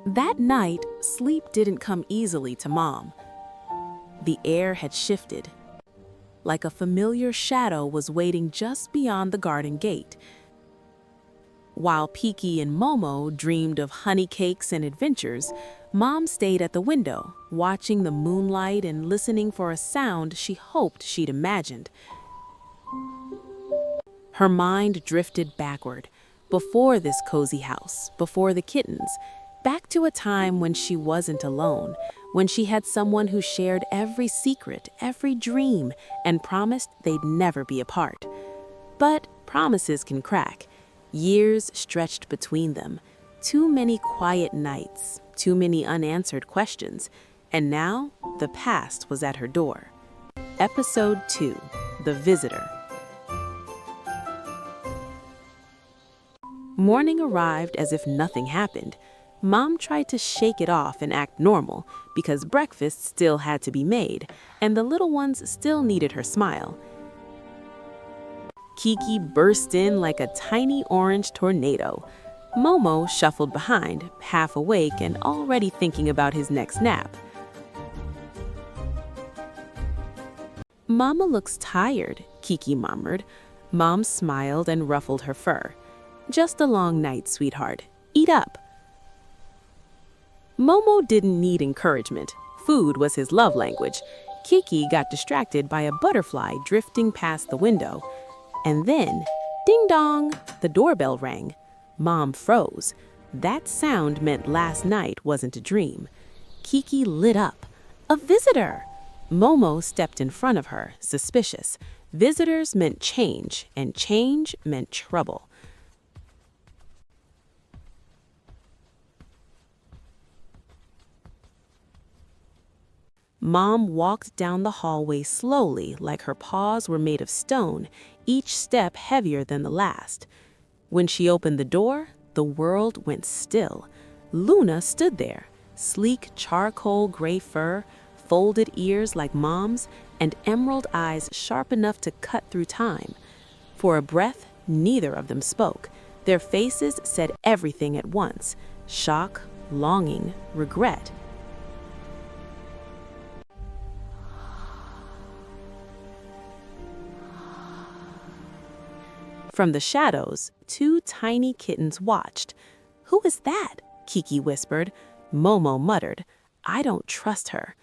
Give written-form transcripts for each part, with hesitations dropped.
That night, sleep didn't come easily to Mom. The air had shifted, like a familiar shadow was waiting just beyond the garden gate. While Kiki and Momo dreamed of honey cakes and adventures, Mom stayed at the window, watching the moonlight and listening for a sound she hoped she'd imagined. Her mind drifted backward, before this cozy house, before the kittens, back to a time when she wasn't alone, when she had someone who shared every secret, every dream, and promised they'd never be apart. But promises can crack. Years stretched between them. Too many quiet nights, too many unanswered questions, and now the past was at her door. Episode 2: The Visitor. Morning arrived as if nothing happened. Mom tried to shake it off and act normal because breakfast still had to be made, and the little ones still needed her smile. Kiki burst in like a tiny orange tornado. Momo shuffled behind, half awake and already thinking about his next nap. "Mama looks tired," Kiki murmured. Mom smiled and ruffled her fur. "Just a long night, sweetheart. Eat up." Momo didn't need encouragement. Food was his love language. Kiki got distracted by a butterfly drifting past the window. And then, ding dong, the doorbell rang. Mom froze. That sound meant last night wasn't a dream. Kiki lit up. A visitor! Momo stepped in front of her, suspicious. Visitors meant change, and change meant trouble. Mom walked down the hallway slowly, like her paws were made of stone, each step heavier than the last. When she opened the door, the world went still. Luna stood there, sleek charcoal gray fur, folded ears like Mom's, and emerald eyes sharp enough to cut through time. For a breath, neither of them spoke. Their faces said everything at once: shock, longing, regret. From the shadows, two tiny kittens watched. "Who is that?" Kiki whispered. Momo muttered, "I don't trust her."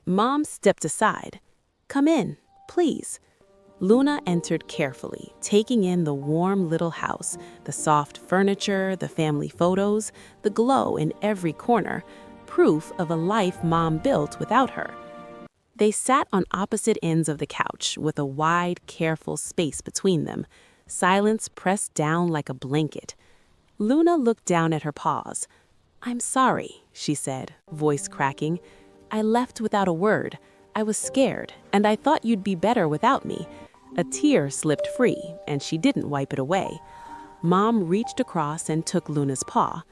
Mom stepped aside. "Come in, please." Luna entered carefully, taking in the warm little house, the soft furniture, the family photos, the glow in every corner, proof of a life Mom built without her. They sat on opposite ends of the couch, with a wide, careful space between them. Silence pressed down like a blanket. Luna looked down at her paws. "I'm sorry," she said, voice cracking. "I left without a word. I was scared, and I thought you'd be better without me." A tear slipped free, and she didn't wipe it away. Mom reached across and took Luna's paw.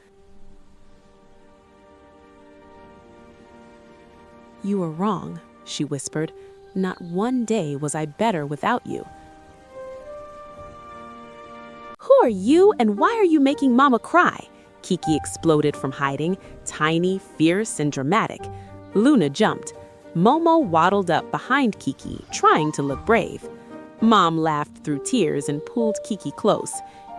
"You were wrong," she whispered. "Not one day was I better without you." "Who are you, and why are you making Mama cry?" Kiki exploded from hiding, tiny, fierce, and dramatic. Luna jumped. Momo waddled up behind Kiki, trying to look brave. Mom laughed through tears and pulled Kiki close.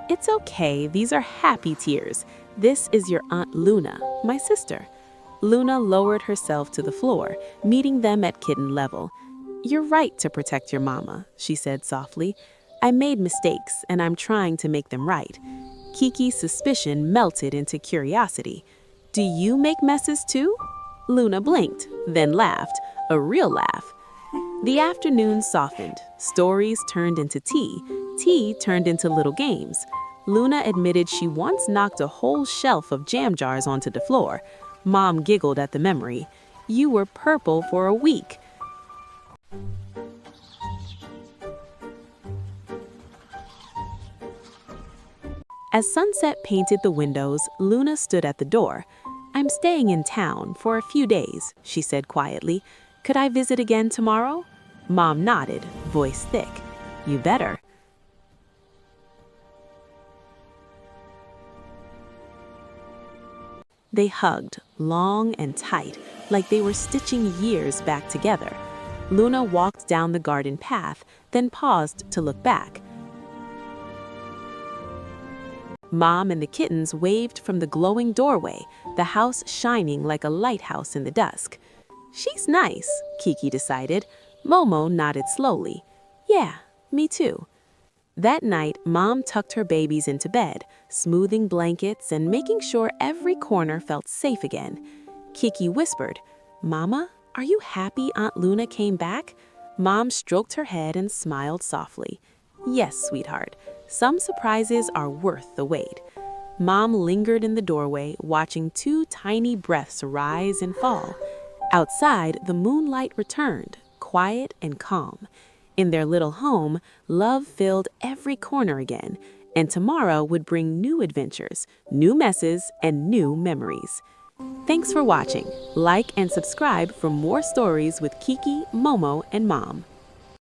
"It's okay, these are happy tears. This is your Aunt Luna, my sister." Luna lowered herself to the floor, meeting them at kitten level. "You're right to protect your mama," she said softly. "I made mistakes, and I'm trying to make them right." Kiki's suspicion melted into curiosity. "Do you make messes too?" Luna blinked, then laughed, a real laugh. The afternoon softened. Stories turned into tea. Tea turned into little games. Luna admitted she once knocked a whole shelf of jam jars onto the floor. Mom giggled at the memory. "You were purple for a week." As sunset painted the windows, Luna stood at the door. "I'm staying in town for a few days," she said quietly. "Could I visit again tomorrow?" Mom nodded, voice thick. "You better." They hugged, long and tight, like they were stitching years back together. Luna walked down the garden path, then paused to look back. Mom and the kittens waved from the glowing doorway, the house shining like a lighthouse in the dusk. "She's nice," Kiki decided. Momo nodded slowly. "Yeah, me too." That night, Mom tucked her babies into bed, smoothing blankets and making sure every corner felt safe again. Kiki whispered, "Mama, are you happy Aunt Luna came back?" Mom stroked her head and smiled softly. "Yes, sweetheart. Some surprises are worth the wait." Mom lingered in the doorway, watching two tiny breaths rise and fall. Outside, the moonlight returned, quiet and calm. In their little home, love filled every corner again, and tomorrow would bring new adventures, new messes, and new memories. Thanks for watching. Like and subscribe for more stories with Kiki, Momo, and Mom.